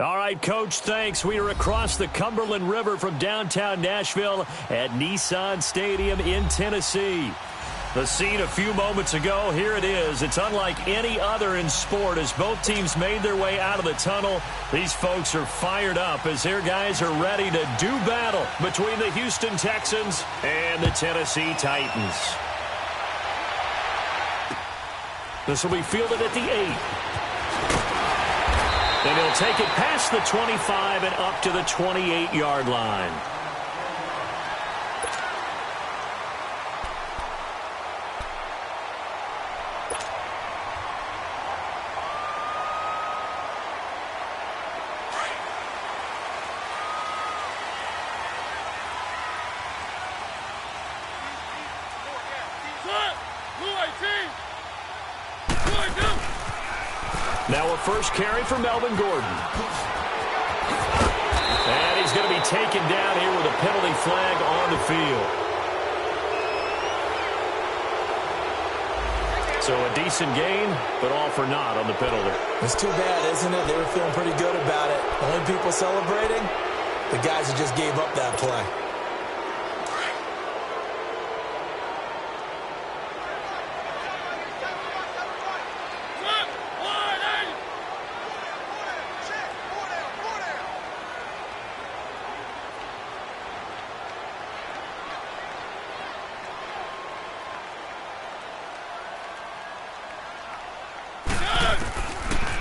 All right, Coach, thanks. We are across the Cumberland River from downtown Nashville at Nissan Stadium in Tennessee. The scene a few moments ago, here it is. It's unlike any other in sport as both teams made their way out of the tunnel. These folks are fired up as their guys are ready to do battle between the Houston Texans and the Tennessee Titans. This will be fielded at the 8. And he'll take it past the 25 and up to the 28-yard line. Now a first carry for Melvin Gordon. And he's going to be taken down here with a penalty flag on the field. So a decent gain, but all for naught on the penalty. It's too bad, isn't it? They were feeling pretty good about it. Only people celebrating, the guys who just gave up that play.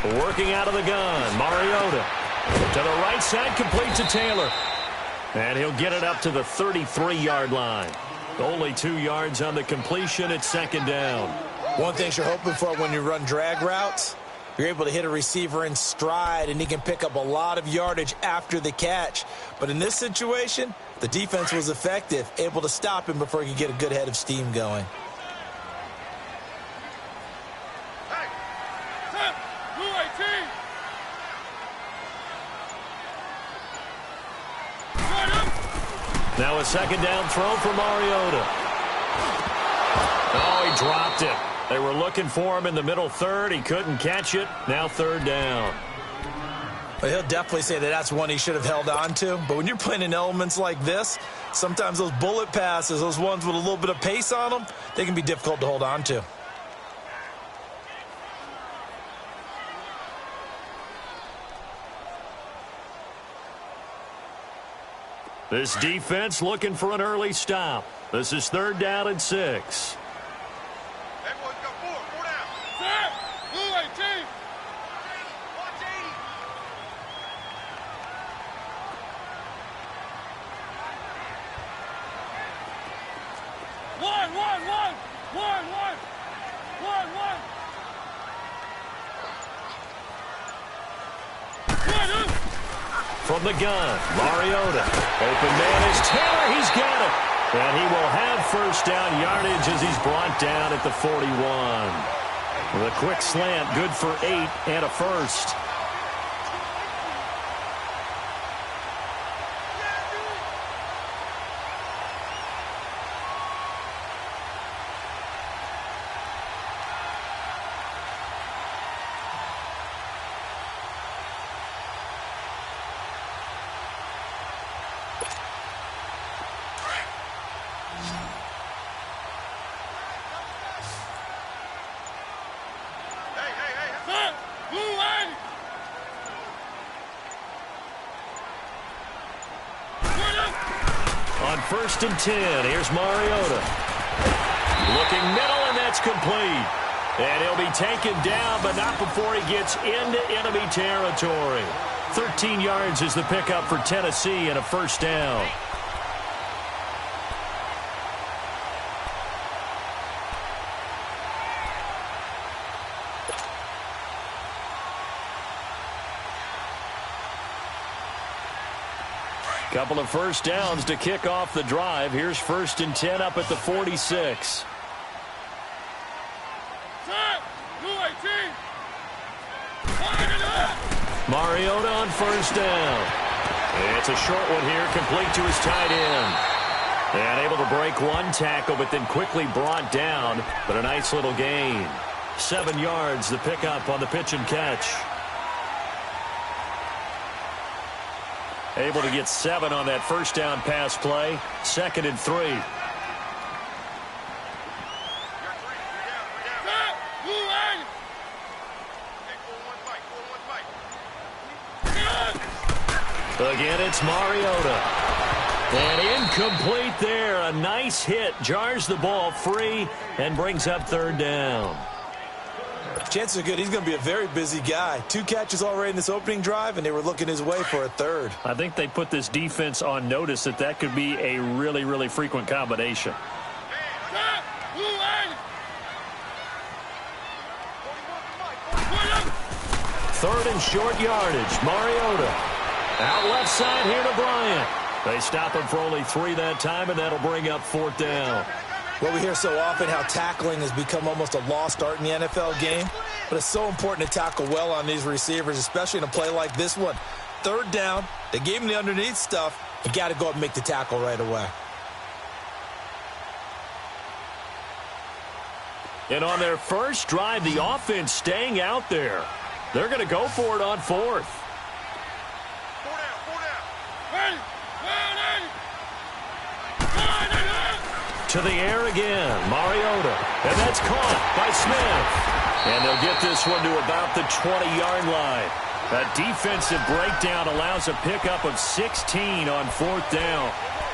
Working out of the gun, Mariota. To the right side, complete to Taylor. And he'll get it up to the 33-yard line. Only 2 yards on the completion at second down. One thing you're hoping for when you run drag routes, you're able to hit a receiver in stride, and he can pick up a lot of yardage after the catch. But in this situation, the defense was effective, able to stop him before he could get a good head of steam going. Now a second down throw for Mariota. Oh, he dropped it. They were looking for him in the middle third. He couldn't catch it. Now third down. Well, he'll definitely say that that's one he should have held on to. But when you're playing in elements like this, sometimes those bullet passes, those ones with a little bit of pace on them, they can be difficult to hold on to. This defense looking for an early stop. This is third down and 6. Everyone go forward. 4 down. Set. Blue 18. Watch 80. 1, 1, 1. 1, 1. 1, 1. From the gun, Mariota. Open man is Taylor. He's got it. And he will have first down yardage as he's brought down at the 41. With a quick slant, good for 8 and a first. On 1st and 10, here's Mariota. Looking middle, and that's complete. And he'll be taken down, but not before he gets into enemy territory. 13 yards is the pickup for Tennessee and a first down. Couple of first downs to kick off the drive. Here's 1st and 10 up at the 46. Mariota on first down. It's a short one here, complete to his tight end. And able to break one tackle, but then quickly brought down. But a nice little gain. 7 yards, the pickup on the pitch and catch. Able to get 7 on that first down pass play. 2nd and 3. Again, it's Mariota. And incomplete there. A nice hit. Jars the ball free and brings up 3rd down. Chances are good he's going to be a very busy guy. 2 catches already in this opening drive, and they were looking his way for a 3rd. I think they put this defense on notice that could be a really, really frequent combination. 3rd and short yardage. Mariota. Out left side here to Bryant. They stop him for only 3 that time, and that'll bring up 4th down. Well, we hear so often how tackling has become almost a lost art in the NFL game, but it's so important to tackle well on these receivers, especially in a play like this one. 3rd down, they gave him the underneath stuff. You got to go up and make the tackle right away. And on their first drive, the offense staying out there. They're going to go for it on 4th. To the air again, Mariota. And that's caught by Smith. And they'll get this one to about the 20-yard line. A defensive breakdown allows a pickup of 16 on 4th down.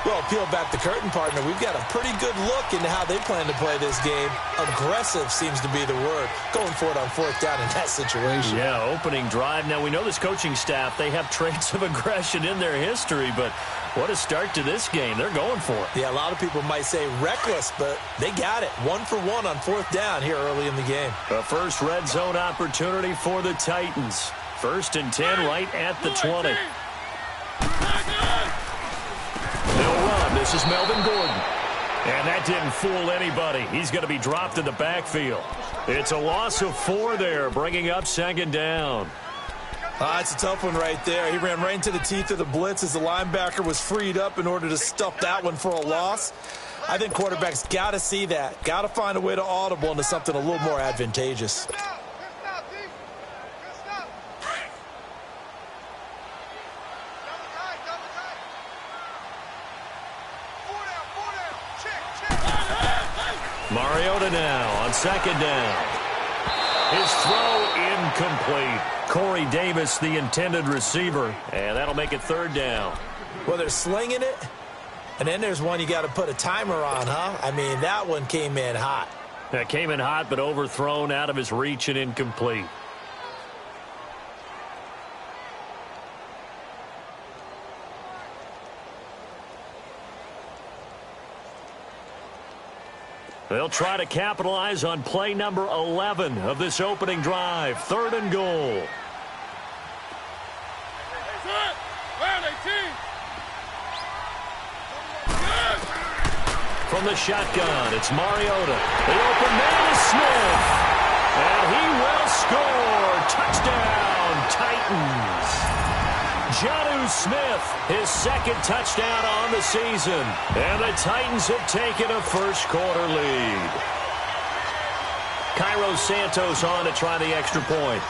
Well, peel back the curtain, partner. We've got a pretty good look into how they plan to play this game. Aggressive seems to be the word. Going for it on 4th down in that situation. Yeah, opening drive. Now, we know this coaching staff, they have traits of aggression in their history, but what a start to this game. They're going for it. Yeah, a lot of people might say reckless, but they got it. 1 for 1 on 4th down here early in the game. A first red zone opportunity for the Titans. 1st and 10 right at the 20. They'll run. This is Melvin Gordon. And that didn't fool anybody. He's going to be dropped in the backfield. It's a loss of 4 there, bringing up 2nd down. It's a tough one right there. He ran right into the teeth of the blitz as the linebacker was freed up in order to stuff that one for a loss. I think quarterbacks got to see that. Got to find a way to audible into something a little more advantageous. Mariota now on 2nd down. His throw incomplete. Corey Davis, the intended receiver, and that'll make it 3rd down. Well, they're slinging it, and then there's one you got to put a timer on, huh? I mean, that one came in hot. That came in hot, but overthrown, out of his reach and incomplete. They'll try to capitalize on play number 11 of this opening drive. 3rd and goal. From the shotgun, it's Mariota. The open man is Smith. And he will score. Touchdown, Titans. Jonnu Smith, his 2nd touchdown on the season. And the Titans have taken a first-quarter lead. Cairo Santos on to try the extra point.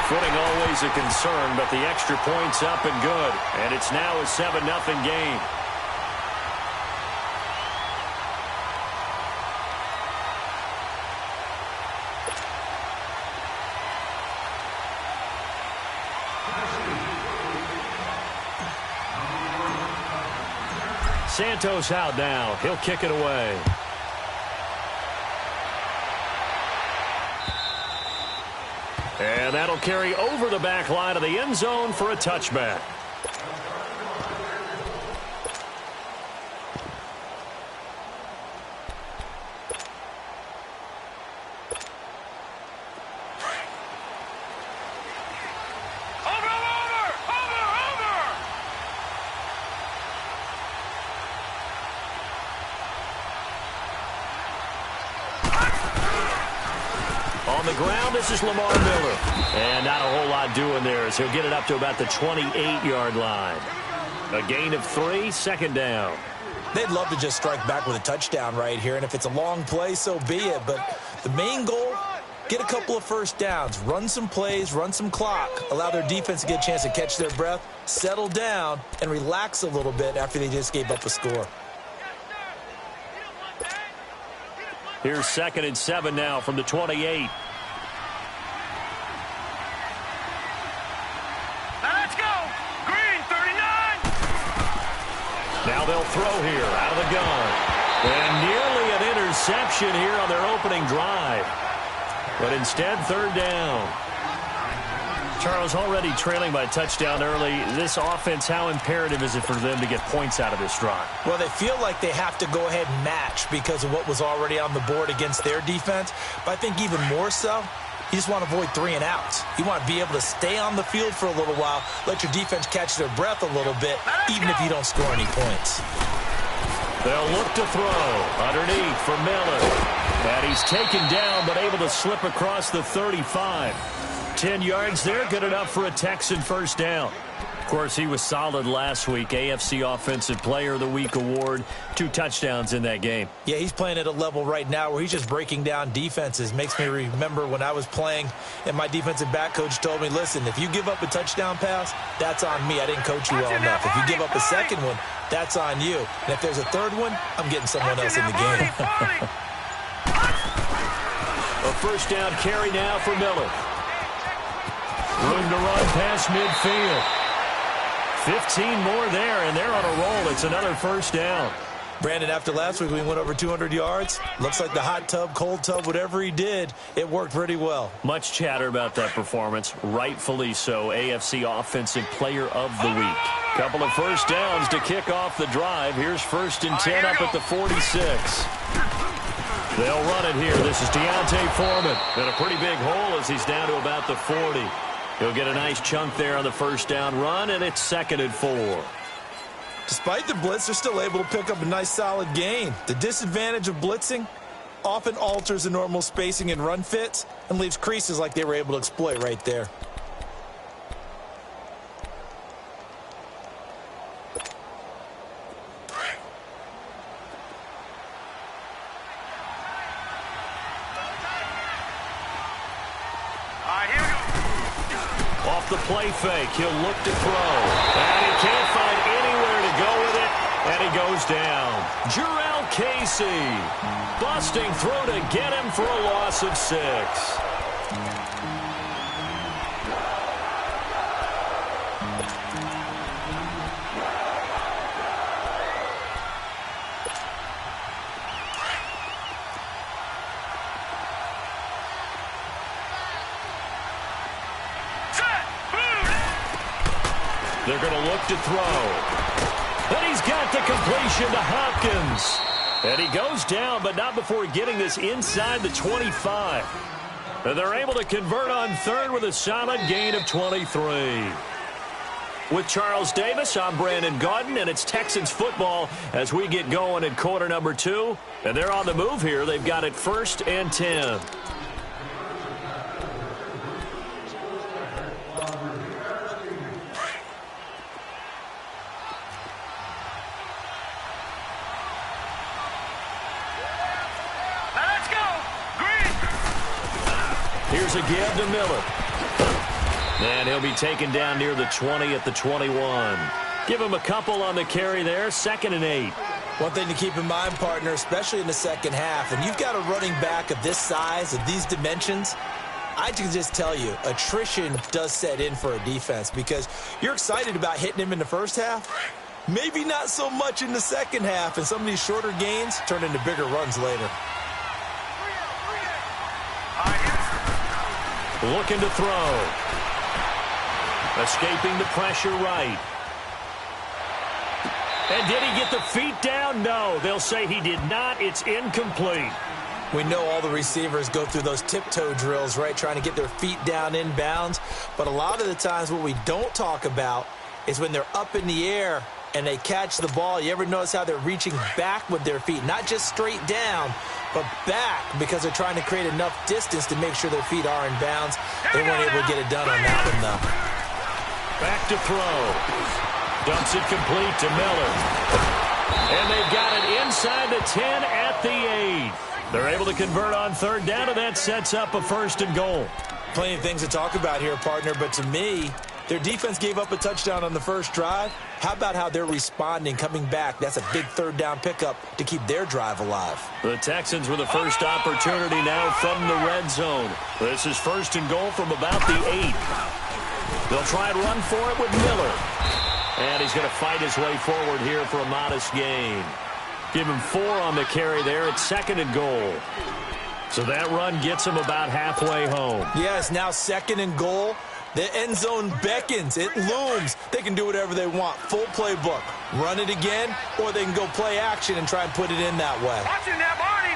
Footing always a concern, but the extra point's up and good. And it's now a 7-0 game. Santos out now. He'll kick it away. And that'll carry over the back line of the end zone for a touchback. On the ground, this is Lamar Miller. And not a whole lot doing there as he'll get it up to about the 28-yard line. A gain of 3, 2nd down. They'd love to just strike back with a touchdown right here, and if it's a long play, so be it. But the main goal, get a couple of first downs, run some plays, run some clock, allow their defense to get a chance to catch their breath, settle down, and relax a little bit after they just gave up a score. Here's 2nd and 7 now from the 28. Now they'll throw here out of the gun. And nearly an interception here on their opening drive. But instead, 3rd down. Charles, already trailing by a touchdown early. This offense, how imperative is it for them to get points out of this drive? Well, they feel like they have to go ahead and match because of what was already on the board against their defense. But I think even more so, you just want to avoid 3 and outs. You want to be able to stay on the field for a little while, let your defense catch their breath a little bit, even if you don't score any points. They'll look to throw underneath for Miller. And he's taken down, but able to slip across the 35. 10 yards there, good enough for a Texan first down. Of course, he was solid last week. AFC Offensive Player of the Week award. 2 touchdowns in that game. Yeah, he's playing at a level right now where he's just breaking down defenses. Makes me remember when I was playing and my defensive back coach told me, listen, if you give up a touchdown pass, that's on me. I didn't coach you well enough. If you give up a second one, that's on you. And if there's a third one, I'm getting someone else in the game. A first down carry now for Miller. Room to run past midfield. 15 more there, and they're on a roll. It's another first down. Brandon, after last week, we went over 200 yards. Looks like the hot tub, cold tub, whatever he did, it worked pretty well. Much chatter about that performance. Rightfully so. AFC Offensive Player of the Week. Couple of first downs to kick off the drive. Here's 1st and 10 up at the 46. They'll run it here. This is Deontay Foreman. In a pretty big hole as he's down to about the 40. He'll get a nice chunk there on the first down run, and it's 2nd and 4. Despite the blitz, they're still able to pick up a nice solid gain. The disadvantage of blitzing often alters the normal spacing and run fits and leaves creases like they were able to exploit right there. Off the play fake, he'll look to throw. And he can't find anywhere to go with it, and he goes down. Jarrell Casey busting through to get him for a loss of 6. They're going to look to throw. And he's got the completion to Hopkins. And he goes down, but not before getting this inside the 25. And they're able to convert on 3rd with a solid gain of 23. With Charles Davis, I'm Brandon Gaudin, and it's Texans football as we get going in quarter number 2. And they're on the move here. They've got it 1st and 10. Here's a give to Miller. And he'll be taken down near the 20 at the 21. Give him a couple on the carry there. 2nd and 8. One thing to keep in mind, partner, especially in the second half, and you've got a running back of this size, of these dimensions, I can just tell you, attrition does set in for a defense because you're excited about hitting him in the first half. Maybe not so much in the second half, and some of these shorter gains turn into bigger runs later. Looking to throw. Escaping the pressure right. And did he get the feet down? No, they'll say he did not. It's incomplete. We know all the receivers go through those tiptoe drills, right, trying to get their feet down inbounds. But a lot of the times what we don't talk about is when they're up in the air and they catch the ball. You ever notice how they're reaching back with their feet? Not just straight down, but back because they're trying to create enough distance to make sure their feet are in bounds. They weren't able to get it done on that one, though. Back to throw. Dumps it complete to Miller. And they've got it inside the 10 at the 8. They're able to convert on third down, and that sets up a first and goal. Plenty of things to talk about here, partner, but to me, their defense gave up a touchdown on the first drive. How about how they're responding, coming back? That's a big third down pickup to keep their drive alive. The Texans with the first opportunity now from the red zone. This is first and goal from about the 8. They'll try and run for it with Miller. And he's going to fight his way forward here for a modest gain. Give him 4 on the carry there. It's second and goal. So that run gets him about halfway home. Yes, now second and goal. The end zone beckons. It looms. They can do whatever they want. Full playbook. Run it again, or they can go play action and try and put it in that way. Watching that, Barney.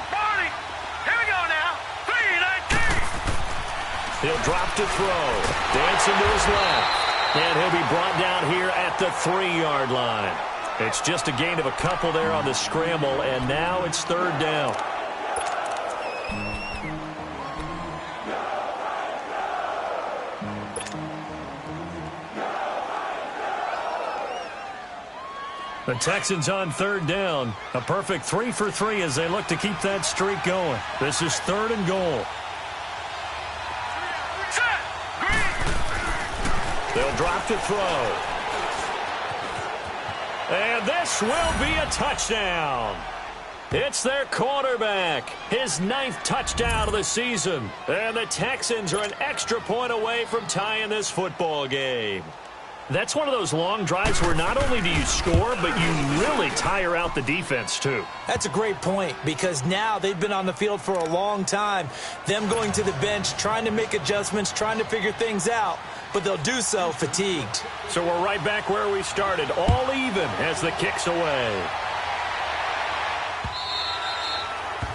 Here we go now. 3-19. He'll drop to throw. Dancing to his left. And he'll be brought down here at the 3-yard line. It's just a gain of a couple there on the scramble, and now it's third down. The Texans on third down. A perfect 3 for 3 as they look to keep that streak going. This is third and goal. Set. Green. They'll drop to throw. And this will be a touchdown. It's their quarterback, his 9th touchdown of the season. And the Texans are an extra point away from tying this football game. That's one of those long drives where not only do you score, but you really tire out the defense, too. That's a great point, because now they've been on the field for a long time. Them going to the bench, trying to make adjustments, trying to figure things out, but they'll do so fatigued. So we're right back where we started, all even as the kick's away.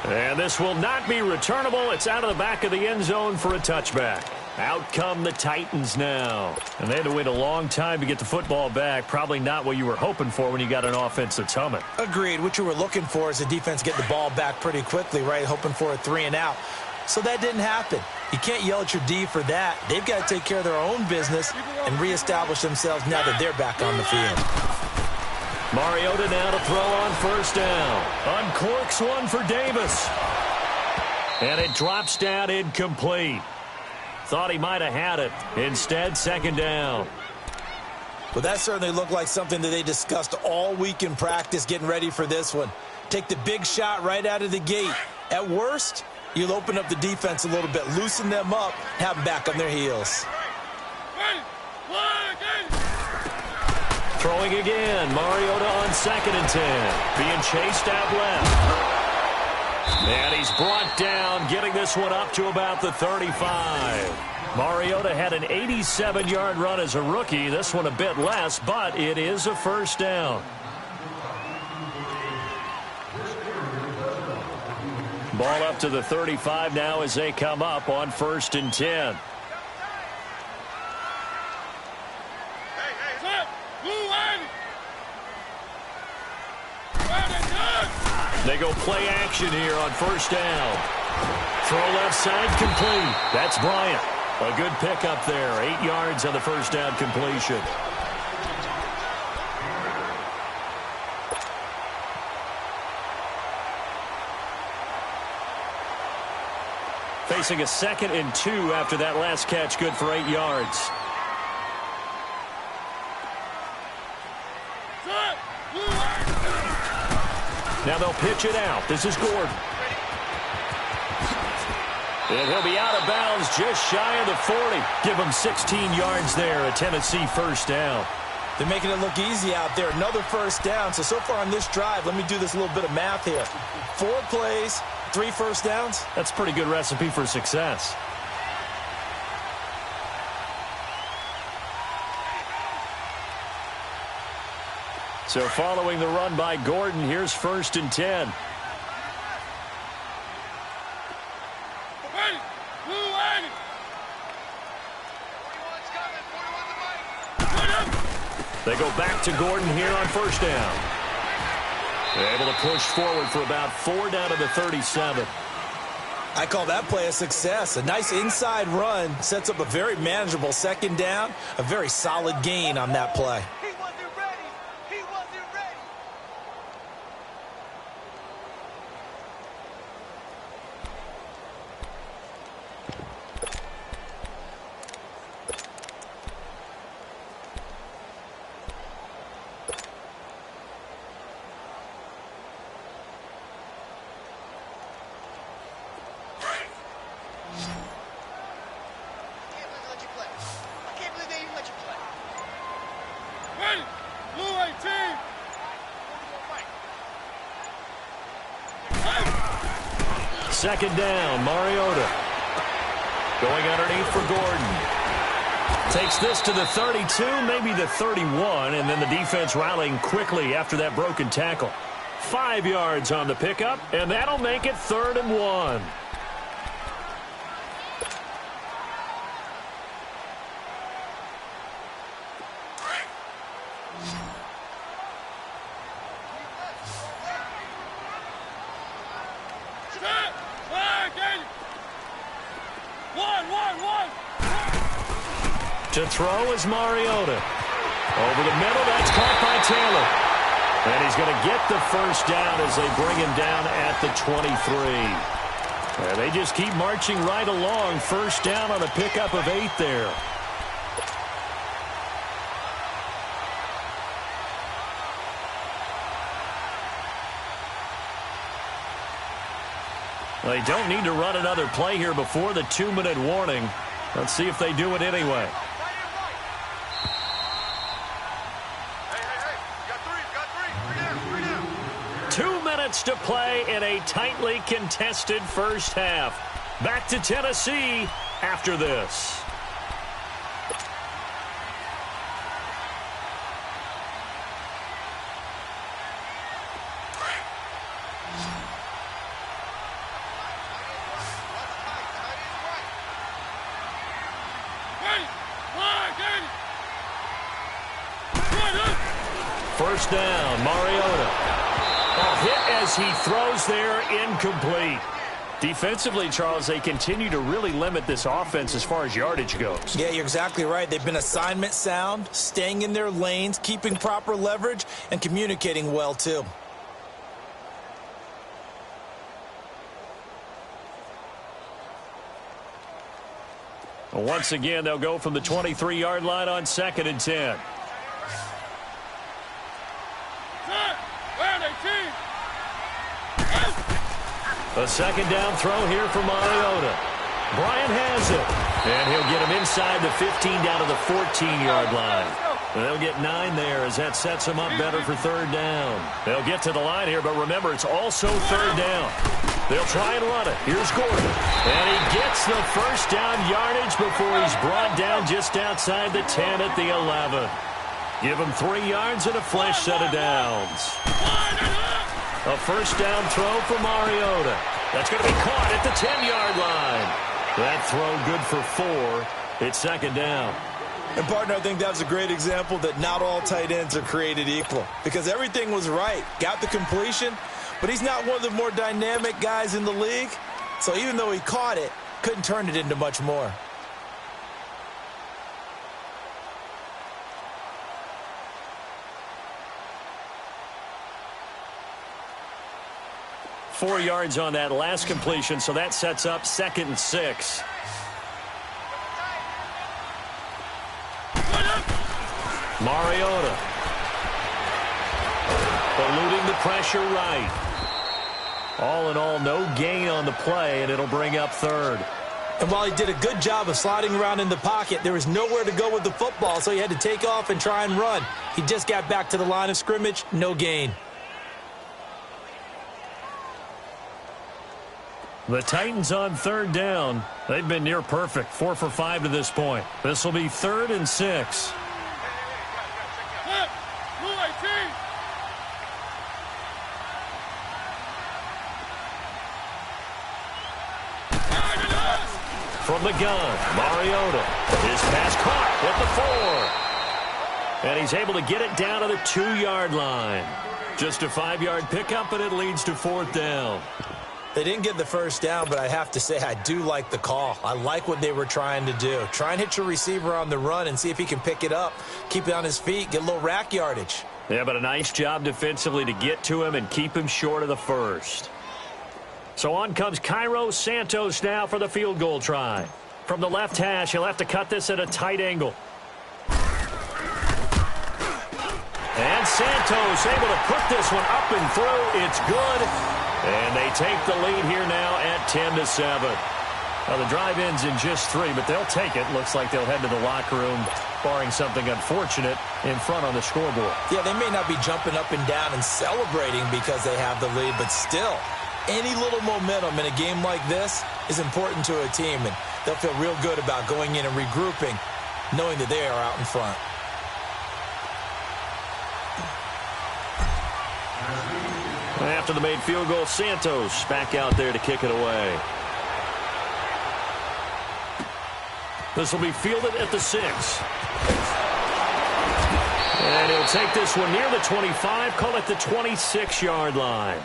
And this will not be returnable. It's out of the back of the end zone for a touchback. Out come the Titans now. And they had to wait a long time to get the football back. Probably not what you were hoping for when you got an offense that's humming. Agreed. What you were looking for is the defense get the ball back pretty quickly, right? Hoping for a 3 and out. So that didn't happen. You can't yell at your D for that. They've got to take care of their own business and reestablish themselves now that they're back on the field. Mariota now to throw on first down. Uncorks one for Davis. And it drops down incomplete. Thought he might have had it. Instead, second down. Well, that certainly looked like something that they discussed all week in practice getting ready for this one. Take the big shot right out of the gate. At worst, you'll open up the defense a little bit, loosen them up, have them back on their heels. Throwing again. Mariota on second and 10. Being chased out left. And he's brought down, getting this one up to about the 35. Mariota had an 87-yard run as a rookie. This one a bit less, but it is a first down. Ball up to the 35 now as they come up on first and 10. They go play action here on first down. Throw left side complete. That's Bryant. A good pickup there. 8 yards on the first down completion. Facing a 2nd and 2 after that last catch. Good for 8 yards. Now they'll pitch it out. This is Gordon. And he'll be out of bounds just shy of the 40. Give him 16 yards there, a Tennessee first down. They're making it look easy out there. Another first down. So far on this drive, let me do this little bit of math here. 4 plays, 3 first downs. That's a pretty good recipe for success. So following the run by Gordon, here's first and 10. They go back to Gordon here on first down. They're able to push forward for about 4 down to the 37. I call that play a success. A nice inside run sets up a very manageable second down. A very solid gain on that play. second down. Mariota going underneath for Gordon. Takes this to the 32, maybe the 31, and then the defense rallying quickly after that broken tackle. 5 yards on the pickup, and that'll make it 3rd and 1. To throw is Mariota. Over the middle, that's caught by Taylor. And he's going to get the first down as they bring him down at the 23. And they just keep marching right along. First down on a pickup of 8 there. They don't need to run another play here before the 2-minute warning. Let's see if they do it anyway. 2 minutes to play in a tightly contested first half. Back to Tennessee after this. First down, Mariota. A hit as he throws there, incomplete. Defensively, Charles, they continue to really limit this offense as far as yardage goes. Yeah, you're exactly right. They've been assignment sound, staying in their lanes, keeping proper leverage, and communicating well, too. Once again, they'll go from the 23-yard line on 2nd and 10. A second down throw here for Mariota. Bryant has it. And he'll get him inside the 15 down to the 14-yard line. And they'll get 9 there as that sets them up better for 3rd down. They'll get to the line here, but remember, it's also 3rd down. They'll try and run it. Here's Gordon. And he gets the first down yardage before he's brought down just outside the 10 at the 11. Give him 3 yards and a fresh set of downs. A first down throw for Mariota. That's going to be caught at the 10-yard line. That throw good for 4. It's 2nd down. And, partner, I think that was a great example that not all tight ends are created equal. Because everything was right. Got the completion, but he's not one of the more dynamic guys in the league. So even though he caught it, couldn't turn it into much more. Four yards on that last completion, so that sets up 2nd and 6. Mariota. Eluding the pressure right. All in all, no gain on the play, and it'll bring up 3rd. And while he did a good job of sliding around in the pocket, there was nowhere to go with the football, so he had to take off and try and run. He just got back to the line of scrimmage, no gain. The Titans on 3rd down. They've been near perfect, 4 for 5 to this point. This will be 3rd and 6. From the gun, Mariota. His pass caught at the 4. And he's able to get it down to the 2-yard line. Just a 5-yard pickup, and it leads to 4th down. They didn't get the first down, but I have to say I do like the call. I like what they were trying to do. Try and hit your receiver on the run and see if he can pick it up. Keep it on his feet, get a little rack yardage. Yeah, but a nice job defensively to get to him and keep him short of the first. So on comes Cairo Santos now for the field goal try. From the left hash, he'll have to cut this at a tight angle. And Santos able to put this one up and through. It's good. And they take the lead here now at 10-7. Well, the drive ends in just 3, but they'll take it. Looks like they'll head to the locker room, barring something unfortunate, in front on the scoreboard. Yeah, they may not be jumping up and down and celebrating because they have the lead, but still, Any little momentum in a game like this is important to a team, and they'll feel real good about going in and regrouping, knowing that they are out in front. After the made field goal, Santos back out there to kick it away. This will be fielded at the 6. And he'll take this one near the 25, call it the 26-yard line.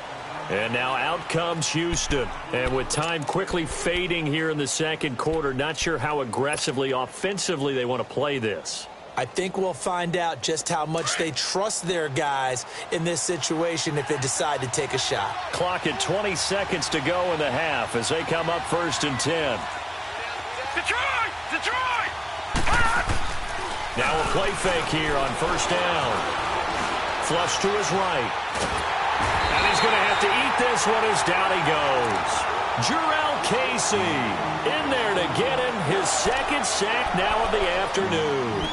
And now out comes Houston. And with time quickly fading here in the second quarter, not sure how aggressively, offensively they want to play this. I think we'll find out just how much they trust their guys in this situation if they decide to take a shot. Clock at 20 seconds to go in the half as they come up 1st and 10. Detroit! Detroit! Now a play fake here on 1st down. Flush to his right. And he's going to have to eat this one as down he goes. Jarrell Casey in there to get him his 2nd sack now of the afternoon.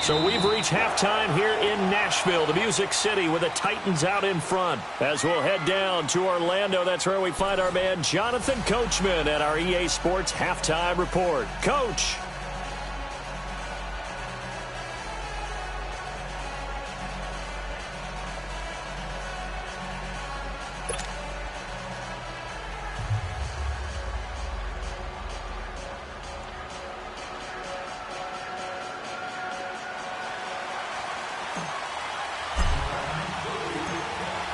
So we've reached halftime here in Nashville, the Music City, with the Titans out in front. As we'll head down to Orlando, that's where we find our man Jonathan Coachman at our EA Sports Halftime Report. Coach.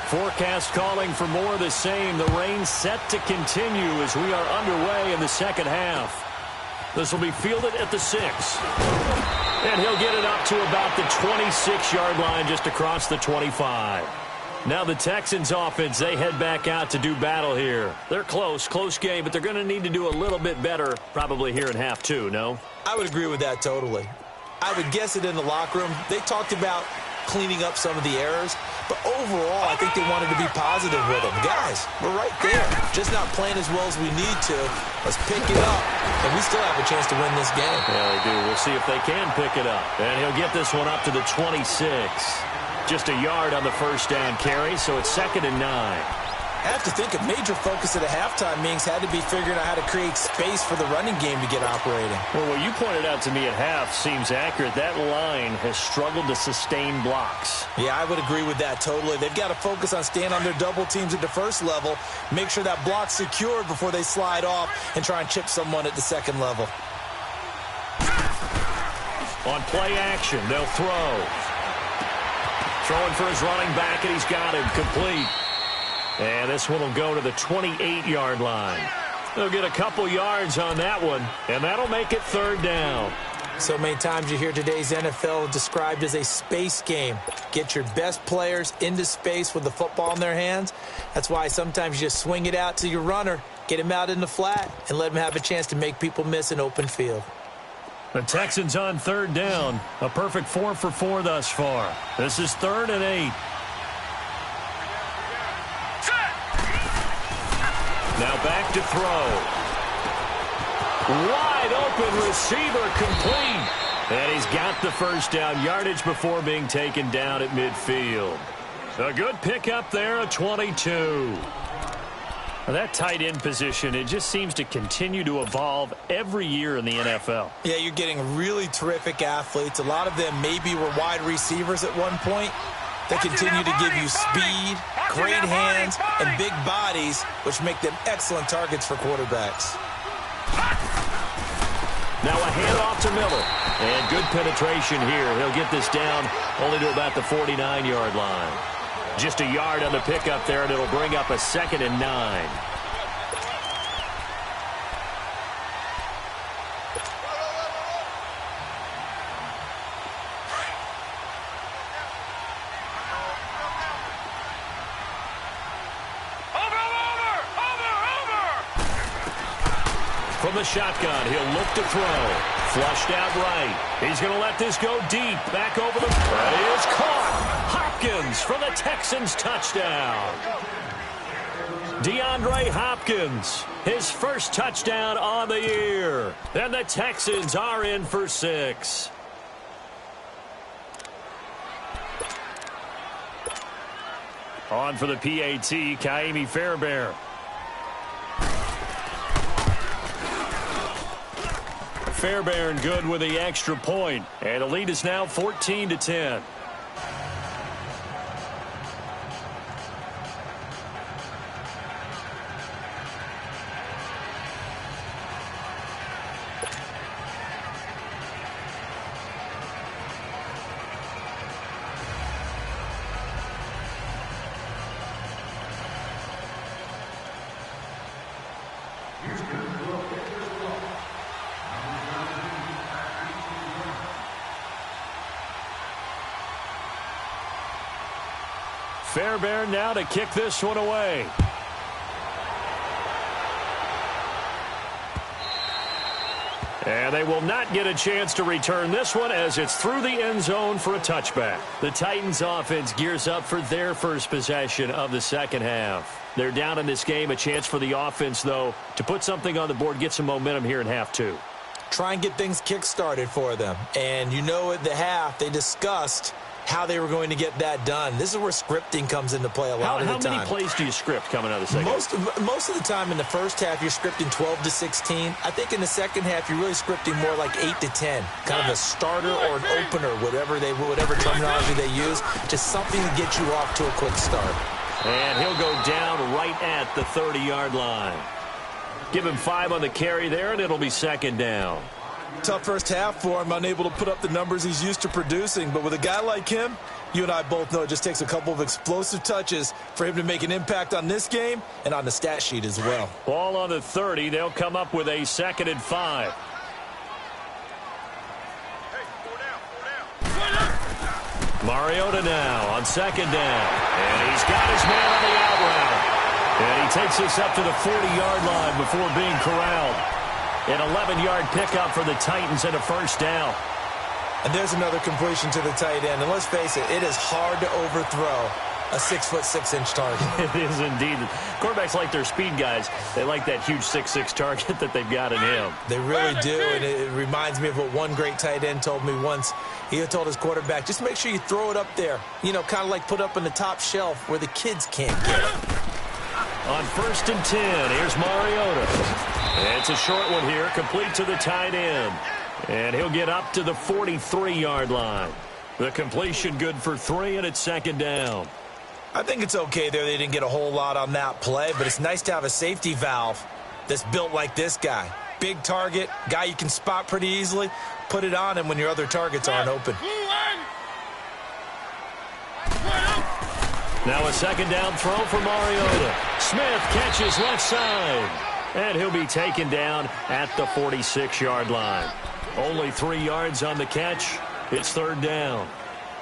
Forecast calling for more of the same. The rain set to continue as we are underway in the second half. This will be fielded at the 6. And he'll get it up to about the 26-yard line just across the 25. Now the Texans offense, they head back out to do battle here. They're close game, but they're going to need to do a little bit better probably here in half 2, no? I would agree with that totally. I would guess it in the locker room. They talked about cleaning up some of the errors, but overall, I think they wanted to be positive with them. Guys, we're right there. Just not playing as well as we need to. Let's pick it up, and we still have a chance to win this game. Yeah, they do. We'll see if they can pick it up. And he'll get this one up to the 26. Just a yard on the 1st down carry, so it's 2nd and 9. I have to think a major focus of the halftime meetings had to be figuring out how to create space for the running game to get operating. Well, what you pointed out to me at half seems accurate. That line has struggled to sustain blocks. Yeah, I would agree with that totally. They've got to focus on staying on their double teams at the 1st level, make sure that block's secured before they slide off and try and chip someone at the 2nd level. On play action, they'll throw. Throwing for his running back, and he's got him complete. And this one will go to the 28-yard line. They'll get a couple yards on that one, and that'll make it 3rd down. So many times you hear today's NFL described as a space game. Get your best players into space with the football in their hands. That's why sometimes you just swing it out to your runner, get him out in the flat, and let him have a chance to make people miss an open field. The Texans on 3rd down. A perfect 4 for 4 thus far. This is 3rd and 8. Now back to throw. Wide open receiver complete. And he's got the 1st down yardage before being taken down at midfield. A good pickup there, a 22. That tight end position, it just seems to continue to evolve every year in the NFL. Yeah, you're getting really terrific athletes. A lot of them maybe were wide receivers at one point. They continue to give you speed, great hands, and big bodies, which make them excellent targets for quarterbacks. Now a handoff to Miller. And good penetration here. He'll get this down only to about the 49-yard line. Just a yard on the pickup there, and it'll bring up a 2nd and 9. From the shotgun, he'll look to throw. Flushed out right. He's going to let this go deep. Back over the... That is caught. Hopkins for the Texans touchdown. DeAndre Hopkins, his 1st touchdown on the year. And the Texans are in for 6. On for the PAT, Kaimi Fairbairn. Fairbairn good with the extra point, and the lead is now 14-10. Fairbairn now to kick this one away. And they will not get a chance to return this one as it's through the end zone for a touchback. The Titans offense gears up for their first possession of the second half. They're down in this game. A chance for the offense, though, to put something on the board, get some momentum here in half two. Try and get things kick-started for them. And you know at the half they discussed how they were going to get that done. This is where scripting comes into play a lot of the time. How many plays do you script coming out of the second half? Most of the time in the first half, you're scripting 12 to 16. I think in the second half, you're really scripting more like 8 to 10. Kind of a starter or an opener, whatever terminology they use. Just something to get you off to a quick start. And he'll go down right at the 30-yard line. Give him 5 on the carry there, and it'll be second down. Tough first half for him, unable to put up the numbers he's used to producing. But with a guy like him, you and I both know it just takes a couple of explosive touches for him to make an impact on this game and on the stat sheet as well. Ball on the 30. They'll come up with a 2nd and 5. Mariota now on 2nd down. And he's got his man on the out route. And he takes this up to the 40-yard line before being corralled. An 11-yard pickup for the Titans and a first down. And there's another completion to the tight end. And let's face it, it is hard to overthrow a 6'6" target. It is indeed. Quarterbacks like their speed guys. They like that huge 6'6" target that they've got in him. They really do, and it reminds me of what one great tight end told me once. He had told his quarterback, just make sure you throw it up there. You know, kind of like put up on the top shelf where the kids can't get it. On 1st and 10, here's Mariota. It's a short one here, complete to the tight end. And he'll get up to the 43-yard line. The completion good for 3, and it's 2nd down. I think it's okay there. They didn't get a whole lot on that play, but it's nice to have a safety valve that's built like this guy. Big target, guy you can spot pretty easily. Put it on him when your other targets aren't open. Now a 2nd down throw for Mariota. Smith catches left side. And he'll be taken down at the 46-yard line. Only 3 yards on the catch. It's 3rd down.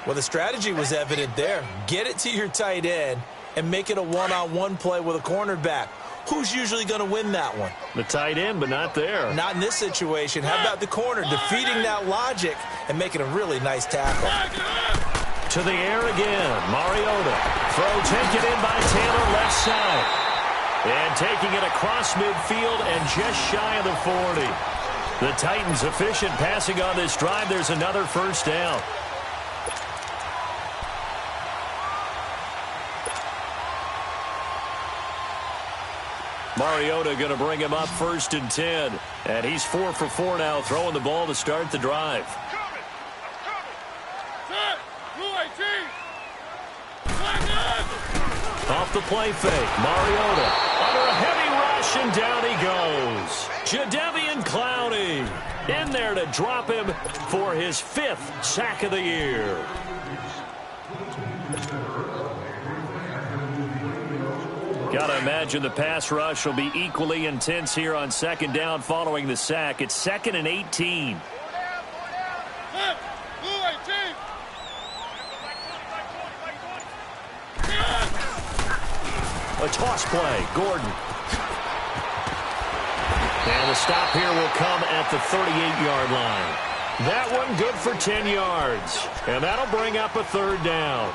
Well, the strategy was evident there. Get it to your tight end and make it a one-on-one play with a cornerback. Who's usually going to win that one? The tight end, but not there. Not in this situation. How about the corner defeating that logic and making a really nice tackle? To the air again. Mariota. Throw taken in by Taylor left side. And taking it across midfield and just shy of the 40. The Titans efficient passing on this drive. There's another first down. Mariota going to bring him up 1st and 10. And he's 4 for 4 now, throwing the ball to start the drive. Off the play fake, Mariota under a heavy rush, and down he goes. Jadeveon Clowney in there to drop him for his 5th sack of the year. Gotta imagine the pass rush will be equally intense here on 2nd down following the sack. It's 2nd and 18. A toss play, Gordon. And the stop here will come at the 38-yard line. That one good for 10 yards. And that'll bring up a 3rd down.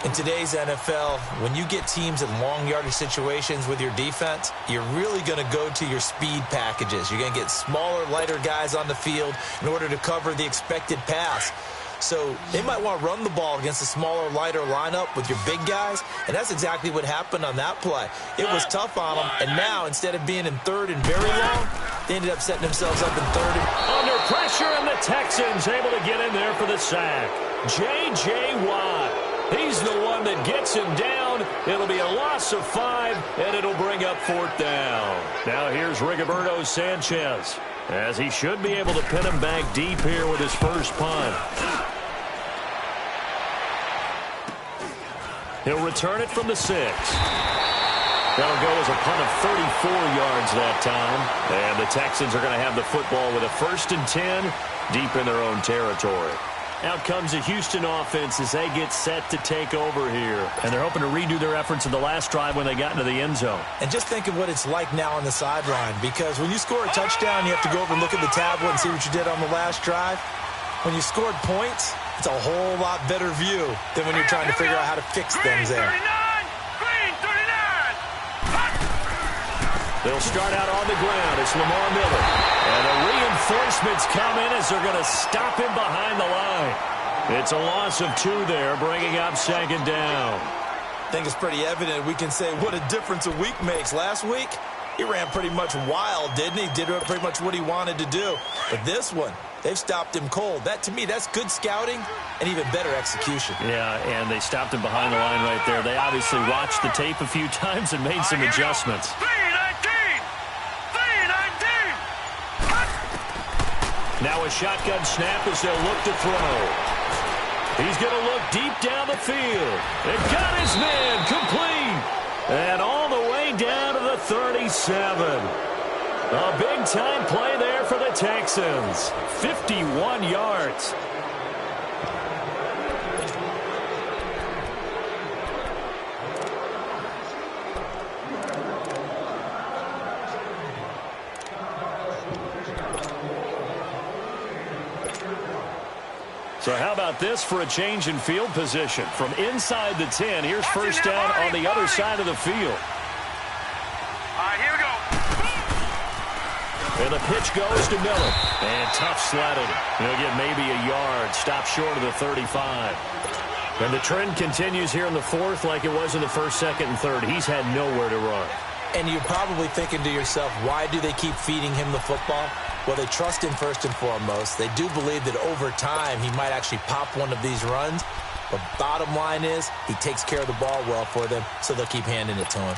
In today's NFL, when you get teams in long yardage situations with your defense, you're really going to go to your speed packages. You're going to get smaller, lighter guys on the field in order to cover the expected pass. So they might want to run the ball against a smaller, lighter lineup with your big guys, and that's exactly what happened on that play. It was tough on them, and now instead of being in third and very long, they ended up setting themselves up in third. Under pressure, and the Texans able to get in there for the sack. J.J. Watt. He's the one that gets him down. It'll be a loss of 5, and it'll bring up 4th down. Now here's Rigoberto Sanchez, as he should be able to pin him back deep here with his first punt. He'll return it from the 6. That'll go as a punt of 34 yards that time. And the Texans are going to have the football with a 1st and 10 deep in their own territory. Out comes the Houston offense as they get set to take over here. And they're hoping to redo their efforts in the last drive when they got into the end zone. And just think of what it's like now on the sideline, because when you score a touchdown, you have to go over and look at the tablet and see what you did on the last drive. When you scored points, it's a whole lot better view than when you're trying to figure out how to fix things there. They'll start out on the ground. It's Lamar Miller. And the reinforcements come in as they're going to stop him behind the line. It's a loss of 2 there, bringing up 2nd down. I think it's pretty evident we can say what a difference a week makes. Last week, he ran pretty much wild, didn't he? Did pretty much what he wanted to do. But this one, they've stopped him cold. That, to me, that's good scouting and even better execution. Yeah, and they stopped him behind the line right there. They obviously watched the tape a few times and made some adjustments. Now a shotgun snap as they'll look to throw. He's going to look deep down the field. They've got his man complete. And all the way down to the 37. A big-time play there for the Texans. 51 yards. So how about this for a change in field position? From inside the 10, here's 1st down on the other side of the field. All right, here we go. And the pitch goes to Miller. And tough sledding. He'll get maybe a yard. Stop short of the 35. And the trend continues here in the 4th like it was in the 1st, 2nd, and 3rd. He's had nowhere to run. And you're probably thinking to yourself, why do they keep feeding him the football? Well, they trust him first and foremost. They do believe that over time he might actually pop one of these runs. But bottom line is he takes care of the ball well for them, so they'll keep handing it to him.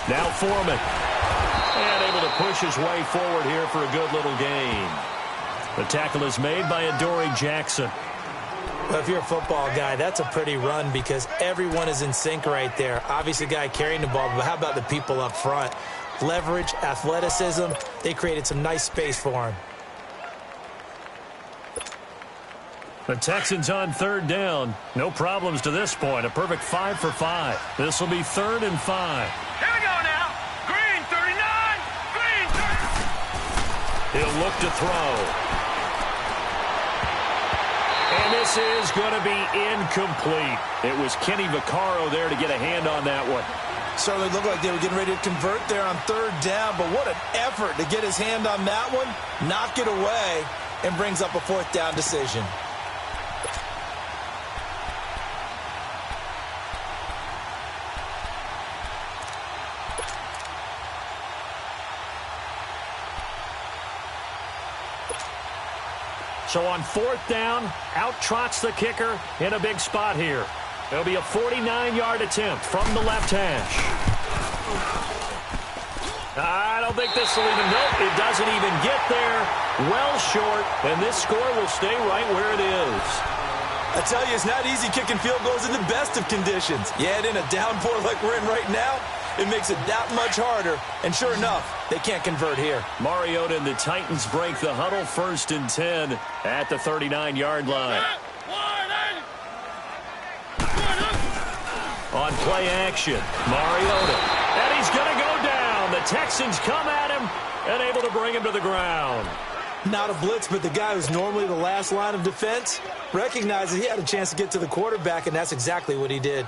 Now Foreman. And able to push his way forward here for a good little gain. The tackle is made by Adoree Jackson. Well, if you're a football guy, that's a pretty run because everyone is in sync right there. Obviously, the guy carrying the ball, but how about the people up front? Leverage, athleticism, they created some nice space for him. The Texans on 3rd down. No problems to this point. A perfect 5 for 5. This will be 3rd and 5. Here we go now. Green 39. Green 30. He'll look to throw. And this is going to be incomplete. It was Kenny Vaccaro there to get a hand on that one. Certainly looked like they were getting ready to convert there on 3rd down, but what an effort to get his hand on that one, knock it away, and brings up a 4th down decision. So on 4th down, out trots the kicker in a big spot here. There'll be a 49-yard attempt from the left hash. I don't think this will even, nope, it doesn't even get there. Well short, and this score will stay right where it is. I tell you, it's not easy kicking field goals in the best of conditions. Yet in a downpour like we're in right now, it makes it that much harder. And sure enough, they can't convert here. Mariota and the Titans break the huddle, 1st and 10 at the 39-yard line. On play action, Mariota. And he's going to go down. The Texans come at him, and able to bring him to the ground. Not a blitz, but the guy who's normally the last line of defense recognized that he had a chance to get to the quarterback, and that's exactly what he did.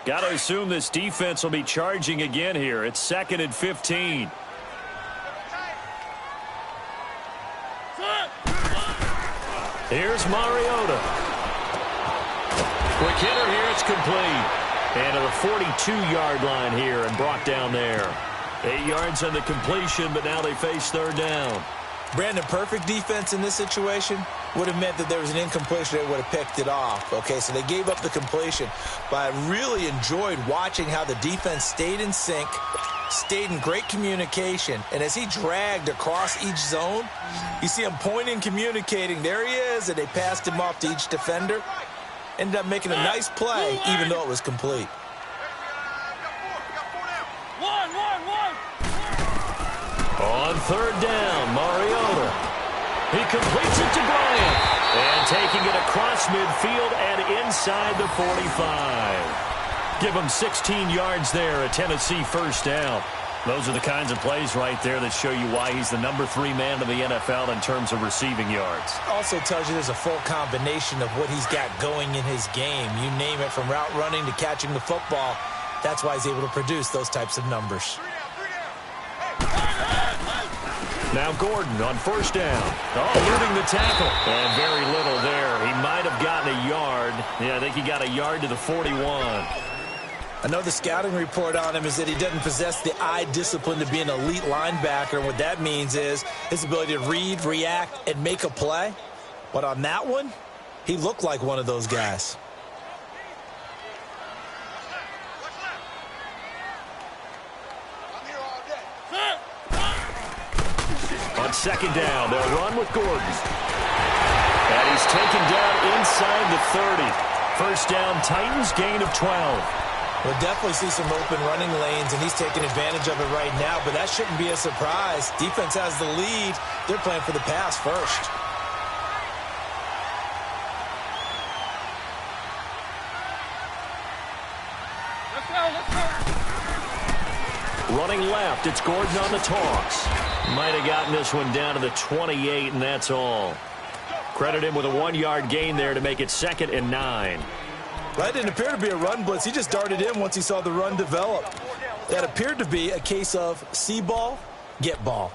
Got to assume this defense will be charging again here. It's 2nd and 15. Here's Mariota. Quick hitter here. It's complete. And to the 42-yard line here and brought down there. 8 yards on the completion, but now they face 3rd down. Brandon, perfect defense in this situation would have meant that there was an incompletion. They would have picked it off. Okay, so they gave up the completion. But I really enjoyed watching how the defense stayed in sync, stayed in great communication. And as he dragged across each zone, you see him pointing, communicating. There he is, and they passed him off to each defender. Ended up making a nice play, even though it was complete. On 3rd down, Mariota. He completes it to Bryant. And taking it across midfield and inside the 45. Give him 16 yards there, a Tennessee 1st down. Those are the kinds of plays right there that show you why he's the number 3 man in the NFL in terms of receiving yards. Also tells you there's a full combination of what he's got going in his game. You name it, from route running to catching the football. That's why he's able to produce those types of numbers. Now Gordon on 1st down. Oh, eluding the tackle. And very little there. He might have gotten a yard. Yeah, I think he got a yard to the 41. I know the scouting report on him is that he doesn't possess the eye discipline to be an elite linebacker. And what that means is his ability to read, react, and make a play. But on that one, he looked like one of those guys. On 2nd down, they'll run with Gordon. And he's taken down inside the 30. 1st down, Titans, gain of 12. We'll definitely see some open running lanes, and he's taking advantage of it right now, but that shouldn't be a surprise. Defense has the lead. They're playing for the pass first. Let's go. Running left, it's Gordon on the toss. Might have gotten this one down to the 28, and that's all. Credit him with a 1-yard gain there to make it 2nd and 9. That didn't appear to be a run blitz. He just darted in once he saw the run develop. That appeared to be a case of see ball, get ball.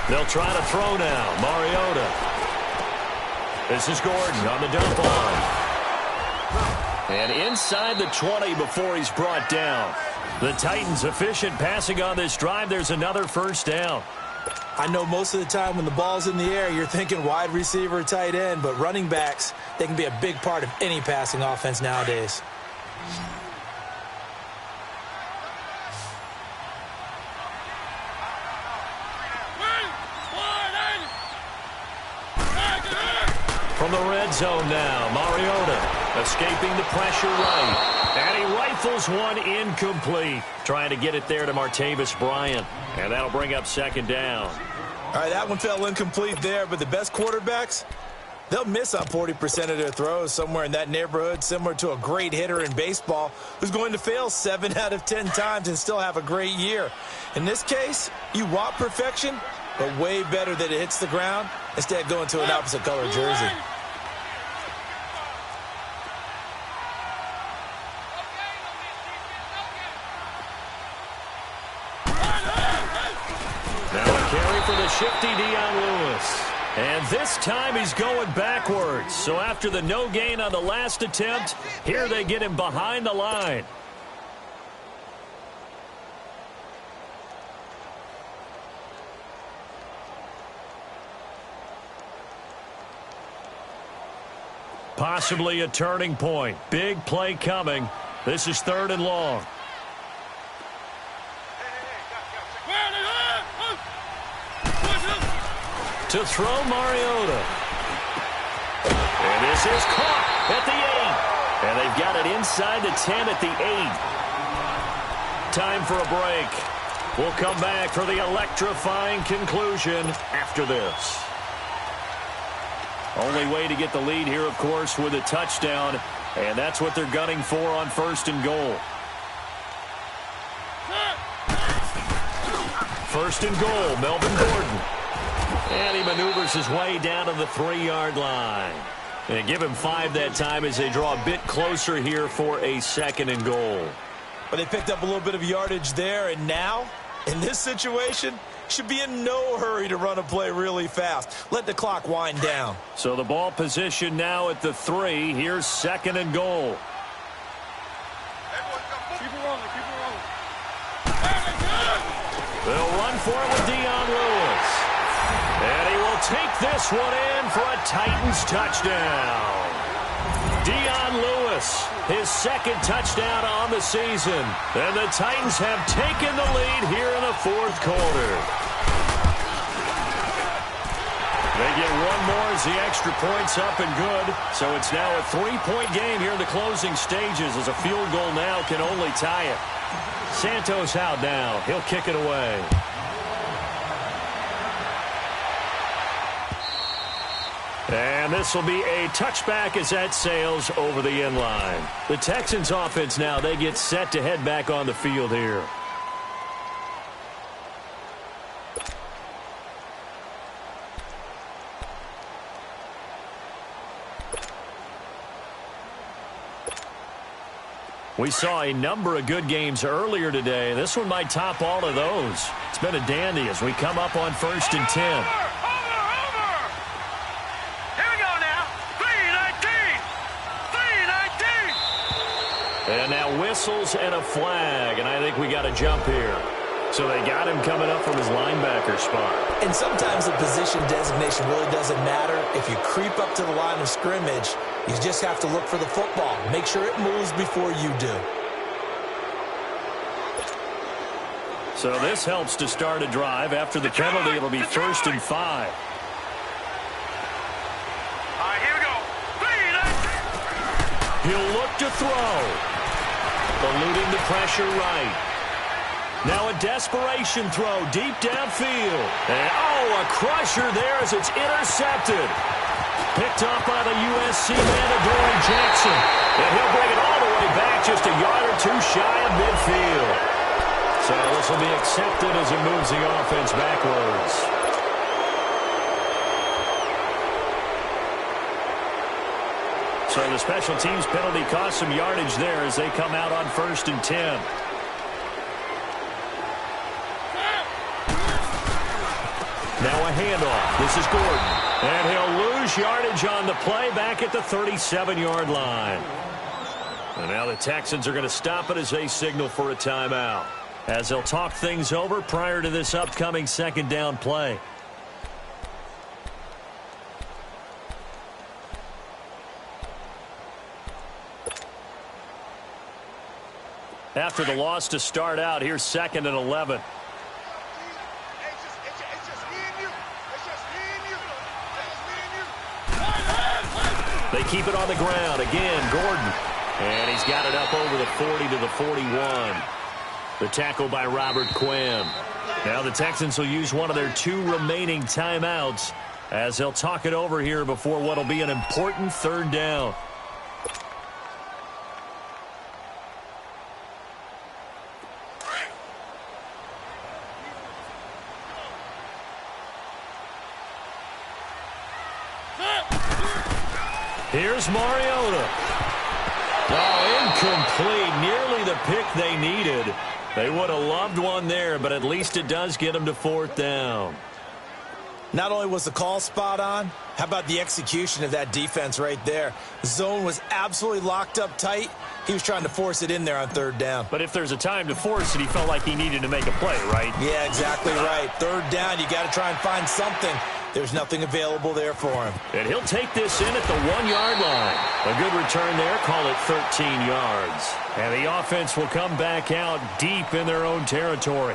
They'll try to throw now. Mariota. This is Gordon on the dump off. And inside the 20 before he's brought down. The Titans efficient passing on this drive. There's another 1st down. I know most of the time when the ball's in the air, you're thinking wide receiver, tight end, but running backs, they can be a big part of any passing offense nowadays. From the red zone now, Mariota escaping the pressure right. And he rifles one incomplete. Trying to get it there to Martavis Bryant. And that'll bring up 2nd down. All right, that one fell incomplete there, but the best quarterbacks, they'll miss on 40% of their throws, somewhere in that neighborhood, similar to a great hitter in baseball who's going to fail 7 out of 10 times and still have a great year. In this case, you want perfection, but way better that it hits the ground instead of going to an opposite color jersey. Now a carry for the shifty Dion Lewis. And this time he's going backwards. So after the no gain on the last attempt, here they get him behind the line. Possibly a turning point. Big play coming. This is 3rd and long. To throw Mariota. And this is caught at the 8. And they've got it inside the 10 at the 8. Time for a break. We'll come back for the electrifying conclusion after this. Only way to get the lead here, of course, with a touchdown. And that's what they're gunning for on 1st and goal. 1st and goal, Melvin Gordon. And he maneuvers his way down to the 3-yard line. And give him 5 that time as they draw a bit closer here for a 2nd and goal. But they picked up a little bit of yardage there, and now, in this situation, should be in no hurry to run a play really fast. Let the clock wind down. So the ball position now at the 3. Here's 2nd and goal. Keep it rolling, keep it rolling. They'll run for it with Dion Lewis. And he will take this one in for a Titans touchdown. Dion Lewis, his 2nd touchdown on the season. And the Titans have taken the lead here in the 4th quarter. They get one more as the extra point's up and good. So it's now a 3-point game here in the closing stages as a field goal now can only tie it. Santos out now. He'll kick it away. And this will be a touchback as that sails over the end line. The Texans offense now, they get set to head back on the field here. We saw a number of good games earlier today. This one might top all of those. It's been a dandy as we come up on 1st and 10. And now whistles and a flag, and I think we got a jump here. So they got him coming up from his linebacker spot. And sometimes the position designation really doesn't matter. If you creep up to the line of scrimmage, you just have to look for the football. Make sure it moves before you do. So this helps to start a drive. After the penalty, it'll be 1st and 5. All right, here we go. He'll look to throw. Eluding the pressure right. Now a desperation throw deep downfield. And a crusher there as it's intercepted. Picked up by the USC man, Adoree Jackson. And he'll bring it all the way back just a yard or 2 shy of midfield. So this will be accepted as it moves the offense backwards. So the special teams penalty cost some yardage there as they come out on 1st and 10. Now a handoff. This is Gordon. And he'll lose yardage on the play back at the 37-yard line. And now the Texans are going to stop it as they signal for a timeout, as they'll talk things over prior to this upcoming 2nd down play. After the loss to start out, here's 2nd and 11. They keep it on the ground. Again, Gordon. And he's got it up over the 40 to the 41. The tackle by Robert Quinn. Now the Texans will use one of their 2 remaining timeouts as they'll talk it over here before what will be an important 3rd down. Here's Mariota. Incomplete. Nearly the pick they needed. They would have loved one there, but at least it does get them to 4th down. Not only was the call spot on, how about the execution of that defense right there? The zone was absolutely locked up tight. He was trying to force it in there on 3rd down. But if there's a time to force it, he felt like he needed to make a play, right? Yeah, exactly right. 3rd down, you got to try and find something. There's nothing available there for him. And he'll take this in at the 1-yard line. A good return there. Call it 13 yards. And the offense will come back out deep in their own territory.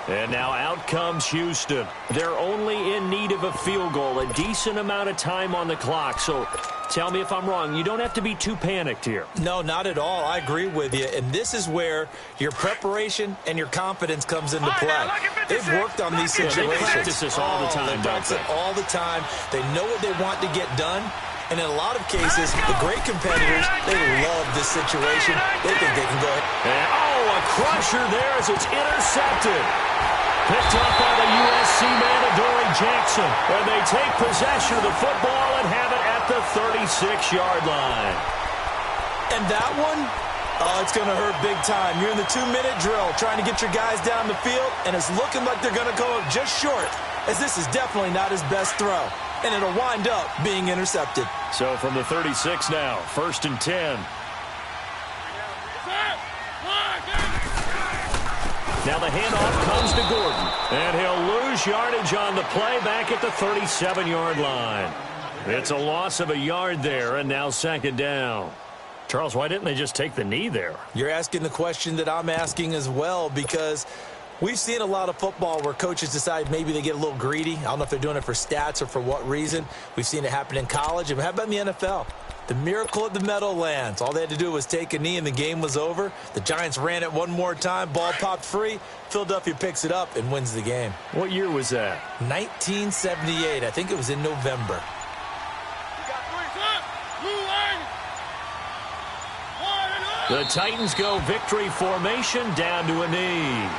And now out comes Houston. They're only in need of a field goal, a decent amount of time on the clock. So tell me if I'm wrong. You don't have to be too panicked here. No, not at all. I agree with you. And this is where your preparation and your confidence comes into play. They've worked on these situations. They practice this all the time. They practice it all the time. They know what they want to get done. And in a lot of cases, the great competitors, they love this situation. They think they can go ahead. And, a crusher there as it's intercepted. Picked up by the USC man, Adoree Jackson. And they take possession of the football and have it at the 36-yard line. And that one, it's going to hurt big time. You're in the 2-minute drill trying to get your guys down the field, and it's looking like they're going to go up just short, as this is definitely not his best throw. And it'll wind up being intercepted. So from the 36 now, 1st and 10. Now the handoff comes to Gordon. And he'll lose yardage on the play back at the 37-yard line. It's a loss of a yard there, and now 2nd down. Charles, why didn't they just take the knee there? You're asking the question that I'm asking as well, because we've seen a lot of football where coaches decide maybe they get a little greedy. I don't know if they're doing it for stats or for what reason. We've seen it happen in college. And how about in the NFL? The miracle of the Meadowlands. All they had to do was take a knee and the game was over. The Giants ran it one more time. Ball popped free. Philadelphia picks it up and wins the game. What year was that? 1978. I think it was in November. The Titans go victory formation down to a knee.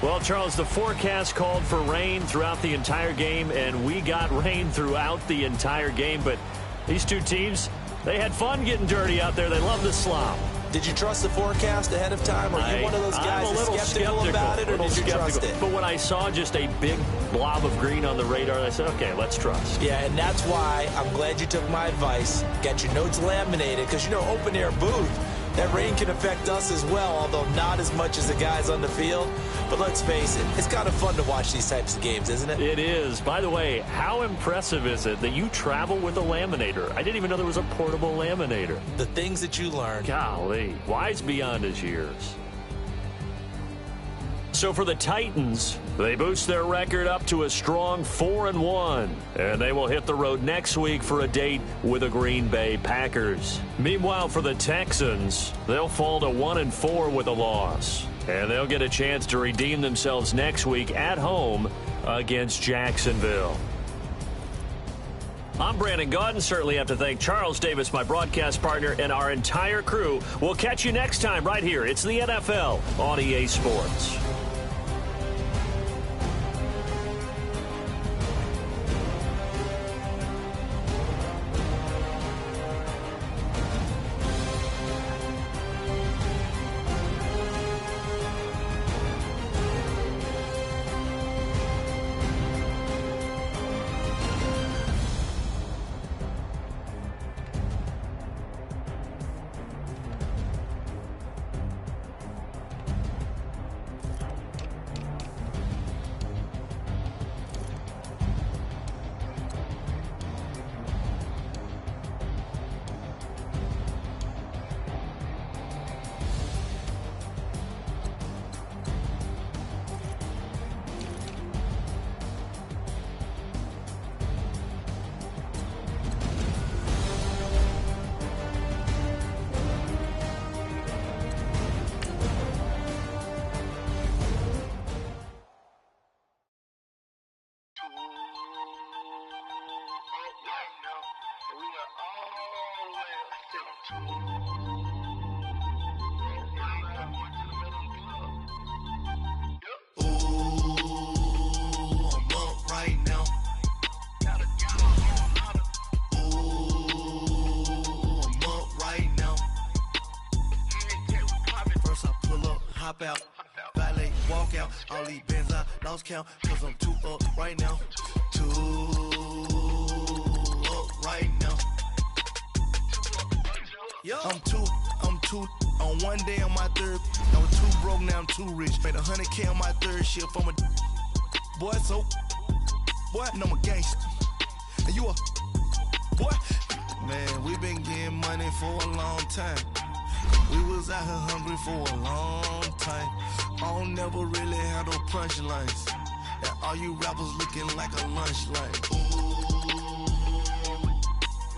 Well, Charles, the forecast called for rain throughout the entire game, and we got rain throughout the entire game. But these two teams, they had fun getting dirty out there. They love the slop. Did you trust the forecast ahead of time? Or are you one of those guys that's skeptical about it, or did you trust it? But when I saw just a big blob of green on the radar, I said, okay, let's trust. Yeah, and that's why I'm glad you took my advice. Got your notes laminated, because, open-air booth, that rain can affect us as well, although not as much as the guys on the field. But let's face it, it's kind of fun to watch these types of games, isn't it? It is. By the way, how impressive is it that you travel with a laminator? I didn't even know there was a portable laminator. The things that you learn. Golly, wise beyond his years. So for the Titans, they boost their record up to a strong 4-1. And they will hit the road next week for a date with the Green Bay Packers. Meanwhile, for the Texans, they'll fall to 1-4 with a loss. And they'll get a chance to redeem themselves next week at home against Jacksonville. I'm Brandon Gaudin. Certainly have to thank Charles Davis, my broadcast partner, and our entire crew. We'll catch you next time right here. It's the NFL on EA Sports. Hop out, valet, walk out, all these bands I lost count, cause I'm too up right now, too up right now. I'm too, on one day on my third, I was too broke, now I'm too rich, made 100K on my third shift, I'm a boy, so, boy, no, I'm a gangster, and you a, boy, Man, we been getting money for a long time. We was out here hungry for a long time. I don't never really have no punchlines. And all you rappers looking like a lunch line.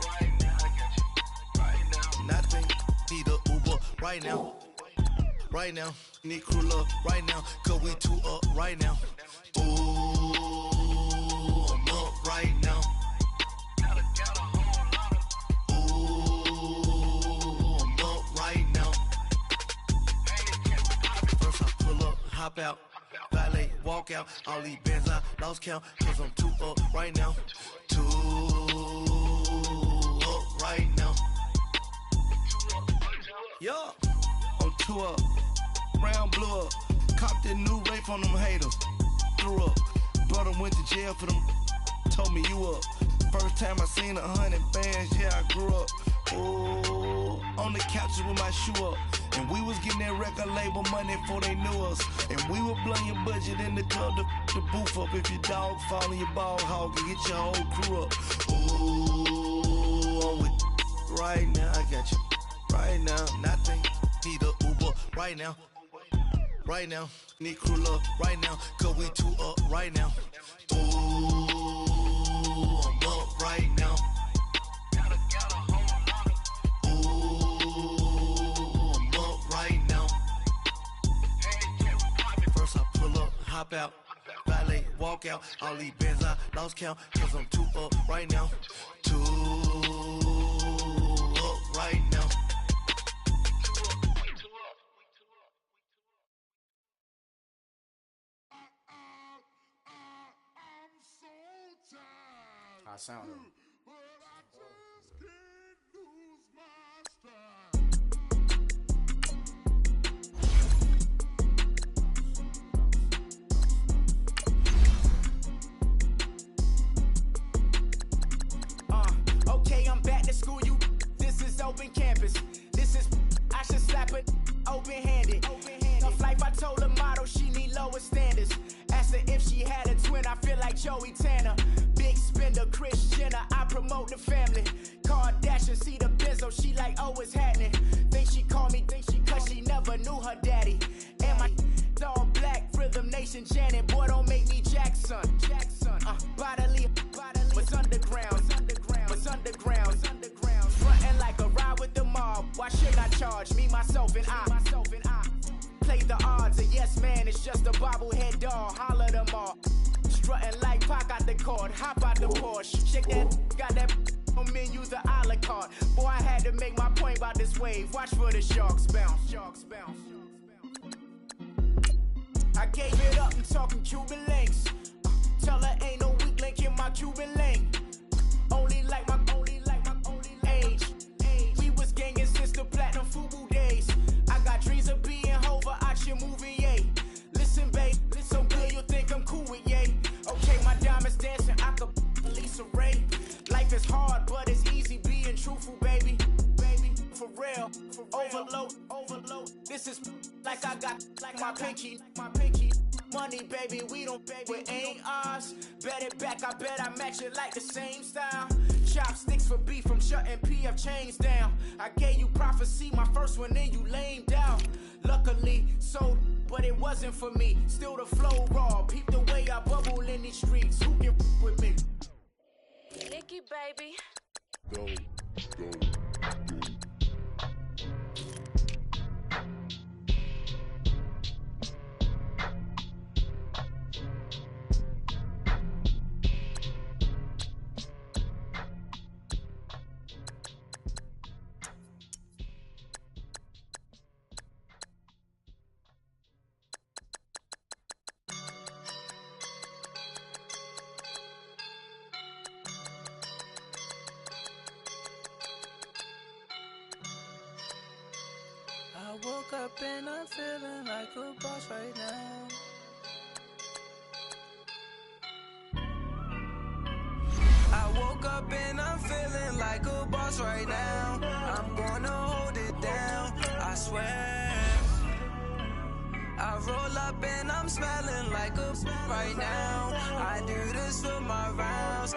Right now, I got you. Right now. Nothing, need a Uber right now. Right now, need crew up right now. Cause we two up right now. Ooh, I'm up right now. Hop out, valet, walk out. All these bands I lost count, cause I'm too up right now. Too up right now. Yo, I'm too up. Round blew up. Copped that new rape from them haters. Threw up. Brother went to jail for them. Told me you up. First time I seen 100 bands, yeah, I grew up. Ooh, on the couches with my shoe up. And we was getting that record label money before they knew us. And we were blowing your budget in the club to the booth up. If your dog fall in your ball hog and get your whole crew up. Ooh, I'm with right now, I got you. Right now, nothing, need a Uber right now. Right now, need crew up right now. Cause we two up right now. Ooh, I'm up right now. Hop out, valet, walk out. All these bands I lost count, cause I'm too up right now. Too up right now. I'm so tired. How sound it? But I just can't lose my stride. Okay, I'm back to school, you. This is open campus. This is, I should slap it open-handed. Tough life, I told the model she need lower standards. Asked her if she had a twin, I feel like Joey Tanner. Big spender, Kris Jenner, I promote the family. Kardashian, see the Benzo, she like, oh, it's happening. Think she called me, cause she never knew her daddy. And my all black, Rhythm Nation, Janet, boy, don't make me Jackson. Bodily, what's underground? Underground, frontin' like a ride with the mob. Why should I charge me, myself, and I? Play the odds, a yes man, it's just a bobblehead doll. Holler them all. Strutting like Pac out the court, hop out the Porsche. Shake that, got that on menu, the a la carte. Boy, I had to make my point about this wave. Watch for the sharks bounce. I gave it up, I'm talking Cuban links. Tell her ain't no weak link in my Cuban link. Only like my age. We was gangin' since the platinum FUBU days. I got dreams of being Hova out your movie, yay. Listen, babe, so good you'll think I'm cool with yay. Okay, my diamonds dancing, I could Lisa Ray. Life is hard, but it's easy being truthful, baby. For real, overload. This is like I got like my pinky. Money, baby, we don't pay, it ain't ours. Bet it back, I bet I match it like the same style. Chopsticks for beef from shutting PF chains down. I gave you prophecy, my first one, then you lamed out. Luckily, so, but it wasn't for me. Still the flow raw, peep the way I bubble in these streets. Who can with me? Nikki, baby. Go. I woke up and I'm feeling like a boss right now. I woke up and I'm feeling like a boss right now. I'm gonna hold it down, I swear. I roll up and I'm smelling like a right now. I do this for my rounds.